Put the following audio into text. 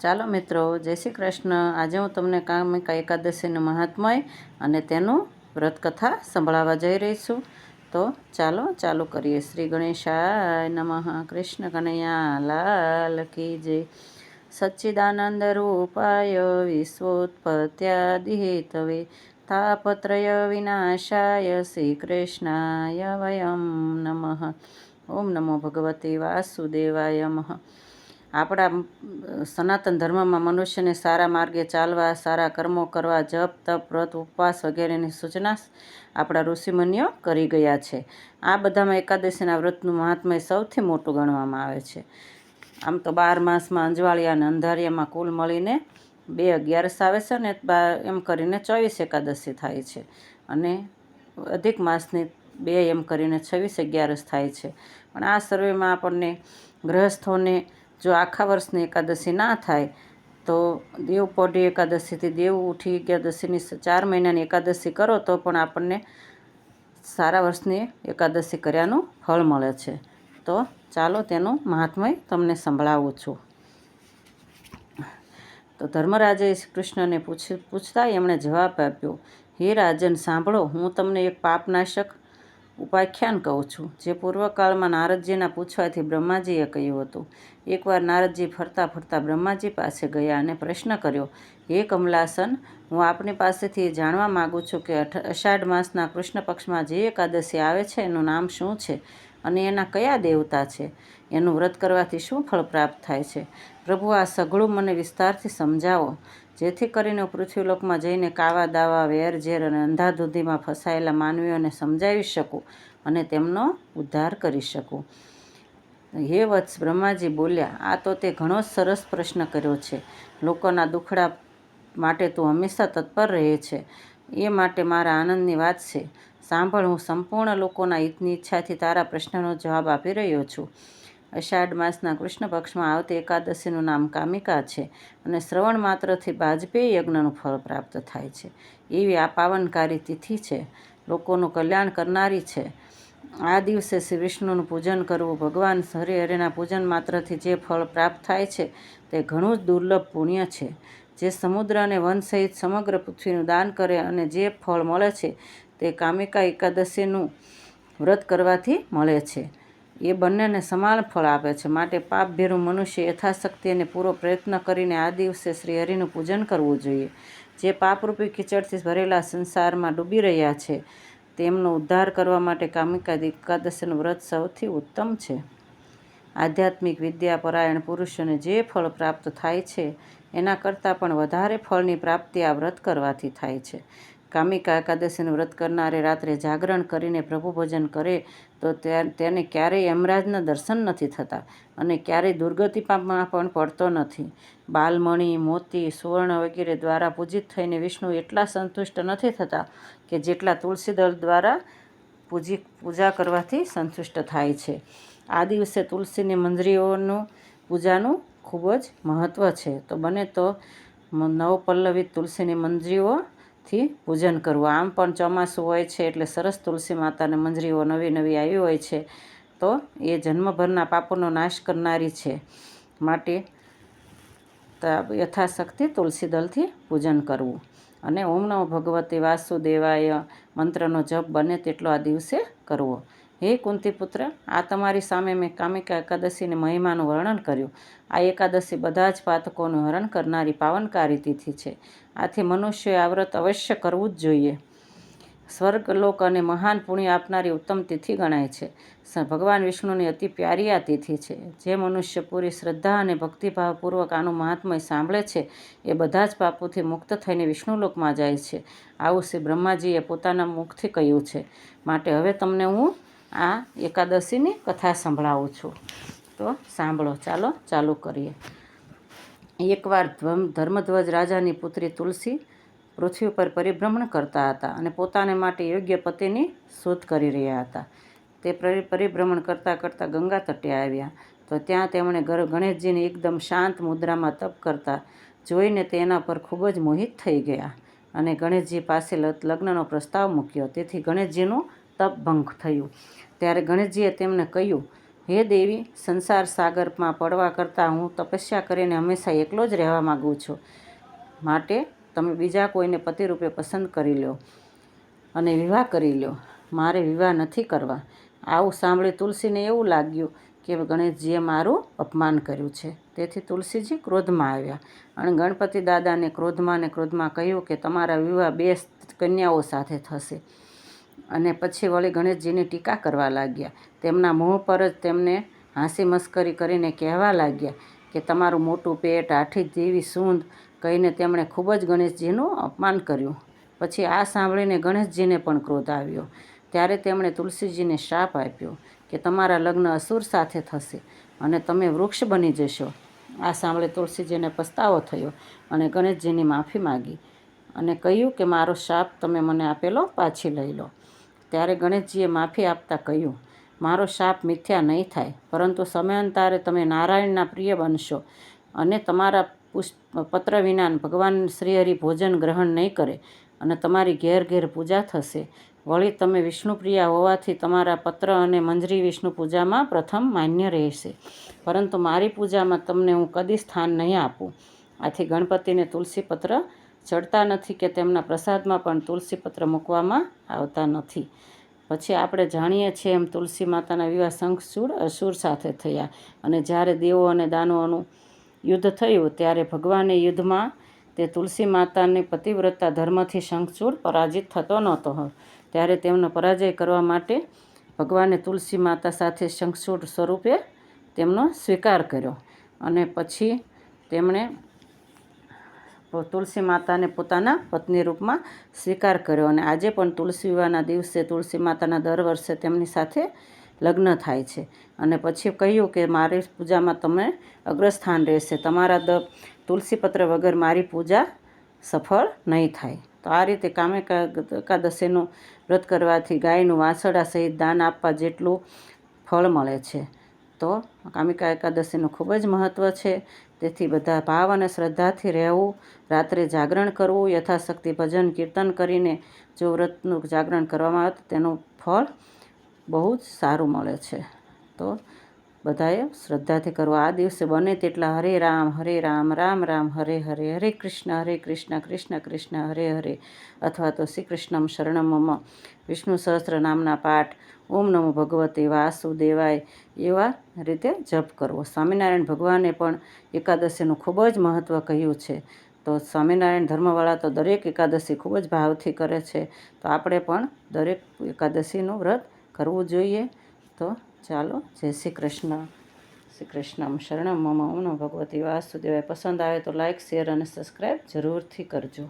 ચાલો મિત્રો, જય શ્રી કૃષ્ણ. આજે હું તમને કામિકા એકાદશીનું મહાત્મય અને તેનું વ્રત કથા સંભળાવવા જઈ રહી છું. તો ચાલો ચાલુ કરીએ. શ્રી ગણેશાય નમઃ. કૃષ્ણ કનૈયા લાલ કી જય. સચ્ચિદાનંદ રૂપાય વિશ્વોત્પત્યાદિ હેતવે તાપત્રય વિનાશાય શ્રી કૃષ્ણાય વયમ નમઃ. ઓમ નમો ભગવતે વાસુદેવાય નમઃ. આપણા સનાતન ધર્મમાં મનુષ્યને સારા માર્ગે ચાલવા, સારા કર્મો કરવા, જપ તપ વ્રત ઉપવાસ વગેરેની સૂચના આપણા ઋષિમુનિઓ કરી ગયા છે. આ બધામાં એકાદશીના વ્રતનું મહાત્મ્ય સૌથી મોટું ગણવામાં આવે છે. આમ તો 12 માસમાં અંજવાળિયા અને અંધારિયામાં કુલ મળીને 2 11 આવે છે ને એમ કરીને 24 એકાદશી થાય છે, અને અધિક માસની 2 એમ કરીને 26 11 થાય છે. પણ આ સર્વેમાં આપણને ગ્રહસ્થોને જો આખા વર્ષની એકાદશી ના થાય તો દેવપોઢી એકાદશીથી દેવ ઉઠી એકાદશીની 4 મહિનાની એકાદશી કરો તો પણ આપણને સારા વર્ષની એકાદશી કર્યાનું ફળ મળે છે. તો ચાલો તેનું મહાત્મય તમને સંભળાવું છું. તો ધર્મરાજે કૃષ્ણને પૂછતા એમણે જવાબ આપ્યો, હે રાજન, સાંભળો, હું તમને એક પાપનાશક ઉપાખ્યાન કહું છું, જે પૂર્વકાળમાં નારદજીના પૂછવાથી બ્રહ્માજીએ કહ્યું હતું. એકવાર નારદજી ફરતા ફરતા બ્રહ્માજી પાસે ગયા અને પ્રશ્ન કર્યો, હે કમલાસન, હું આપની પાસેથી એ જાણવા માગું છું કે અષાઢ માસના કૃષ્ણ પક્ષમાં જે એકાદશી આવે છે એનું નામ શું છે અને એના કયા દેવતા છે? એનું વ્રત કરવાથી શું ફળ પ્રાપ્ત થાય છે? પ્રભુ, આ સઘળું મને વિસ્તારથી સમજાવો, જેથી કરીને હું પૃથ્વીલોકમાં જઈને કાવા દાવા, વેર ઝેર અને અંધાધૂંધીમાં ફસાયેલા માનવીઓને સમજાવી શકું અને તેમનો ઉદ્ધાર કરી શકું. હે વત્સ, બ્રહ્માજી બોલ્યા, આ તો તે ઘણો સરસ પ્રશ્ન કર્યો છે. લોકોના દુખડા માટે તું હંમેશા તત્પર રહે છે, એ માટે મારા આનંદની વાત છે. સાંભળ, હું સંપૂર્ણ લોકોના હિતની ઈચ્છાથી તારા પ્રશ્નનો જવાબ આપી રહ્યો છું. અષાઢ માસના કૃષ્ણ પક્ષમાં આવતી એકાદશીનું નામ કામિકા છે, અને શ્રવણ માત્રથી વાજપેયી યજ્ઞનું ફળ પ્રાપ્ત થાય છે. એવી આ પાવનકારી તિથિ છે, લોકોનું કલ્યાણ કરનારી છે. આ દિવસે શ્રી વિષ્ણુનું પૂજન કરવું, ભગવાન હરિના પૂજન માત્રથી જે ફળ પ્રાપ્ત થાય છે તે ઘણું જ દુર્લભ પુણ્ય છે. જે સમુદ્ર અને વન સહિત સમગ્ર પૃથ્વીનું દાન કરે અને જે ફળ મળે છે તે કામિકા એકાદશીનું વ્રત કરવાથી મળે છે. એ બંનેને સમાન ફળ આપે છે. માટે પાપભીરુ મનુષ્ય યથાશક્તિ અને પૂરો પ્રયત્ન કરીને આ દિવસે શ્રી હરિનું પૂજન કરવું જોઈએ. જે પાપરૂપી કીચડથી ભરેલા સંસારમાં ડૂબી રહ્યા છે તેમનો ઉદ્ધાર કરવા માટે કામિકા એકાદશીનું વ્રત સૌથી ઉત્તમ છે. આધ્યાત્મિક વિદ્યાપરાયણ પુરુષોને જે ફળ પ્રાપ્ત થાય છે એના કરતાં પણ વધારે ફળની પ્રાપ્તિ આ વ્રત કરવાથી થાય છે. કામિકા એકાદશીનું વ્રત કરનારે રાત્રે જાગરણ કરીને પ્રભુ ભજન કરે તો તેને ક્યારેય યમરાજના દર્શન નથી થતા અને ક્યારેય દુર્ગતિમાં પણ પડતો નથી. બાલમણી, મોતી, સુવર્ણ વગેરે દ્વારા પૂજિત થઈને વિષ્ણુ એટલા સંતુષ્ટ નથી થતા કે જેટલા તુલસીદળ દ્વારા પૂજા કરવાથી સંતુષ્ટ થાય છે. આ દિવસે તુલસીની મંજરીઓનું પૂજાનું ખૂબ જ મહત્ત્વ છે. તો બને તો નવપલ્લવિત તુલસીની મંજરીઓથી પૂજન કરવું. આમ પણ ચોમાસું હોય છે એટલે સરસ તુલસી માતાને મંજરીઓ નવી નવી આવી હોય છે, તો એ જન્મભરના પાપોનો નાશ કરનારી છે. માટે યથાશક્તિ તુલસી દળથી પૂજન કરવું અને ઓમ નમો ભગવતે વાસુદેવાય મંત્રનો જપ બને તેટલો આ દિવસે કરવો. હે કુંતીપુત્ર, આ તમારી સામે મેં કામિકા એકાદશીની મહિમાનું વર્ણન કર્યું. આ એકાદશી બધા જ પાતકોનું હરણ કરનારી પાવનકારી તિથિ છે. આથી મનુષ્યોએ આ વ્રત અવશ્ય કરવું જ જોઈએ. સ્વર્ગલોક અને મહાન પુણ્ય આપનારી ઉત્તમ તિથિ ગણાય છે. ભગવાન વિષ્ણુની અતિ પ્યારી આ તિથિ છે. જે મનુષ્ય પૂરી શ્રદ્ધા અને ભક્તિભાવપૂર્વક આનું મહાત્મય સાંભળે છે એ બધા જ પાપોથી મુક્ત થઈને વિષ્ણુલોકમાં જાય છે. આવું શ્રી બ્રહ્માજીએ પોતાના મુખથી કહ્યું છે. માટે હવે તમને હું આ એકાદશીની કથા સંભળાવું છું. તો સાંભળો. ચાલો ચાલુ કરીએ. એકવાર ધર્મધ્વજ રાજાની પુત્રી તુલસી પૃથ્વી પર પરિભ્રમણ કરતા હતા અને પોતાને માટે યોગ્ય પતિની શોધ કરી રહ્યા હતા. તે પરિભ્રમણ કરતાં કરતાં ગંગા તટે આવ્યા તો ત્યાં તેમણે ગણેશજીને એકદમ શાંત મુદ્રામાં તપ કરતા જોઈને તેના પર ખૂબ જ મોહિત થઈ ગયા અને ગણેશજી પાસે લગ્નનો પ્રસ્તાવ મૂક્યો. તેથી ગણેશજીનું તપ ભંગ થયું. ત્યારે ગણેશજીએ તેમને કહ્યું, હે દેવી, સંસાર સાગરમાં પડવા કરતાં હું તપસ્યા કરીને હંમેશા એકલો જ રહેવા માગું છું. માટે તમે બીજા કોઈને પતિરૂપે પસંદ કરી લો અને વિવાહ કરી લો. મારે વિવાહ નથી કરવા. આવું સાંભળી તુલસીને એવું લાગ્યું કે ગણેશજીએ મારું અપમાન કર્યું છે. તેથી તુલસીજી ક્રોધમાં આવ્યા અને ગણપતિ દાદાને ક્રોધમાં કહ્યું કે તમારા વિવાહ 2 કન્યાઓ સાથે થશે. અને પછી વળી ગણેશજીની ટીકા કરવા લાગ્યા. તેમના મોં પર જ તેમને હાંસી મસ્કરી કરીને કહેવા લાગ્યા કે તમારું મોટું પેટ, આઠી જેવી સૂંઢ કહીને તેમણે ખૂબ જ ગણેશજીનું અપમાન કર્યું. પછી આ સાંભળીને ગણેશજીને પણ ક્રોધ આવ્યો. ત્યારે તેમણે તુલસીજીને શ્રાપ આપ્યો કે તમારા લગ્ન અસુર સાથે થશે અને તમે વૃક્ષ બની જશો. આ સાંભળી તુલસીજીને પસ્તાવો થયો અને ગણેશજીની માફી માગી અને કહ્યું કે મારો શ્રાપ તમે મને આપેલો પાછી લઈ લો. ત્યારે ગણેશજીએ માફી આપતા કહ્યું, મારો શાપ મિથ્યા નહીં થાય, પરંતુ સમયાંતરે તમે નારાયણના પ્રિય બનશો અને તમારા પત્ર વિના ભગવાન શ્રીહરિ ભોજન ગ્રહણ નહીં કરે અને તમારી ઘેર ઘેર પૂજા થશે. વળી તમે વિષ્ણુપ્રિયા હોવાથી તમારા પત્ર અને મંજરી વિષ્ણુ પૂજામાં પ્રથમ માન્ય રહેશે, પરંતુ મારી પૂજામાં તમને હું કદી સ્થાન નહીં આપું. આથી ગણપતિને તુલસીપત્ર ચડતા નથી કે તેમના પ્રસાદમાં પણ તુલસીપત્ર મૂકવામાં આવતા નથી. પછી આપણે જાણીએ છીએ એમ તુલસી માતાના વિવાહ શંખચૂડ અસુર સાથે થયા અને જ્યારે દેવો અને દાનવોનું યુદ્ધ થયું ત્યારે ભગવાને યુદ્ધમાં તે તુલસી માતાની પતિવ્રતા ધર્મથી શંખચૂડ પરાજિત થતો નહોતો. ત્યારે તેમનો પરાજય કરવા માટે ભગવાને તુલસી માતા સાથે શંખચૂડ સ્વરૂપે તેમનો સ્વીકાર કર્યો અને પછી તેમણે તુલસી માતાને પોતાના પત્ની રૂપમાં સ્વીકાર કર્યો. અને આજે પણ તુલસી વિવાહના દિવસે તુલસી માતાના દર વર્ષે તેમની સાથે લગ્ન થાય છે. અને પછી કહ્યું કે મારી પૂજામાં તમે અગ્રસ્થાન રહેશે, તમારા તુલસીપત્ર વગર મારી પૂજા સફળ નહીં થાય. તો આ રીતે કામિકા એકાદશીનું વ્રત કરવાથી ગાયનું વાછરડા સહિત દાન આપવા જેટલું ફળ મળે છે. તો કામિકા એકાદશીનું ખૂબ જ મહત્ત્વ છે. તેથી બધા ભાવ અને શ્રદ્ધાથી રહેવું, રાત્રે જાગરણ કરવું, યથાશક્તિ ભજન કીર્તન કરીને જો વ્રતનું જાગરણ કરવામાં આવે તો તેનું ફળ બહુ જ સારું મળે છે. તો બધાએ શ્રદ્ધાથી કરવું. આ દિવસે બને તેટલા હરે રામ, રામ રામ, હરે હરે, હરે કૃષ્ણ કૃષ્ણ કૃષ્ણ હરે હરે, અથવા તો શ્રી કૃષ્ણમ શરણમ મમ વિષ્ણુ સહસ્ત્ર નામના પાઠ, ઓમ નમો ભગવતે વાસુદેવાય એવા રીતે જપ કરવો. સ્વામિનારાયણ ભગવાને પણ એકાદશીનું ખૂબ જ મહત્ત્વ કહ્યું છે. તો સ્વામિનારાયણ ધર્મવાળા તો દરેક એકાદશી ખૂબ જ ભાવથી કરે છે. તો આપણે પણ દરેક એકાદશીનું વ્રત કરવું જોઈએ. તો ચાલો, જય શ્રી કૃષ્ણ. શ્રી કૃષ્ણમ શરણમ મમ. ઓમ નમો ભગવતે વાસુદેવાય. પસંદ આવે તો લાઈક, શેર અને સબસ્ક્રાઈબ જરૂરથી કરજો.